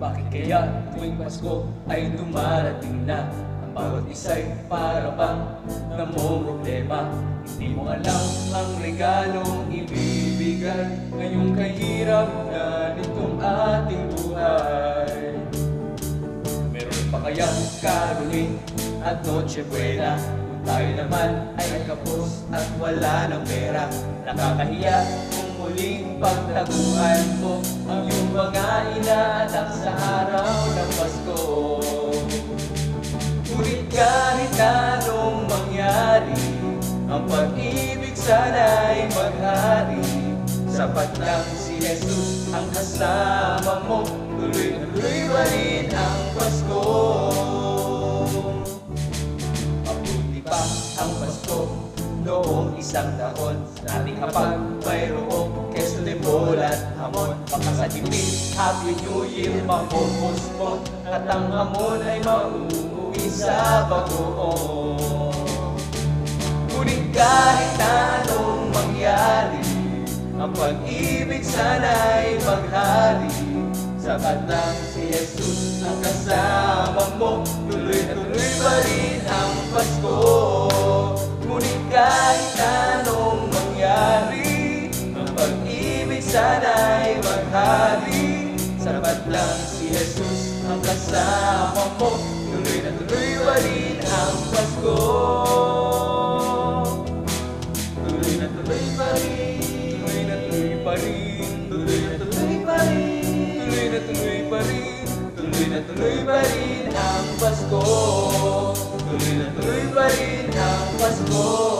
Bakit kaya tuwing Pasko ay dumarating na? Ang bawat isa'y para bang namomroblema. Hindi mo alam ang regalong ibibigay ngayong kahirap na nitong ating buhay. Meron pa kayang Caroling at Noche Buena kung tayo naman ay kapos at wala ng pera? Nakakahiya kung muling pagtaguan mo ang iyong mga inaanak sa araw ng Pasko. Ngunit kahit anong mangyari, ang pag-ibig sana'y maghari. Sapat lang si Jesus ang kasama mo, tuloy-tuloy pa rin ang Pasko. Mabuti pa ang Pasko noong isang taon, nating hapag mayroong keso de bola at hamon. Baka sa dibdib, Happy New Year mapopospon, at ang hamon ay mauuwi sa bagoong. Ngunit kahit anong mangyari, ang pag-ibig sana'y maghari. Sapat lang si Jesus ang kasama mo, tuloy na tuloy pa rin ang Pasko. Ngunit kahit anong mangyari, ang pag-ibig sana'y maghari. Sapat lang si Jesus ang kasama mo, tuloy na tuloy pa rin ang Pasko. Tuloy na tuloy pa rin, tuloy na tuloy pa rin, tuloy na tuloy pa rin, tuloy na tuloy pa rin, tuloy na tuloy pa rin ang Pasko. Tuloy na tuloy pa rin ang Pasko.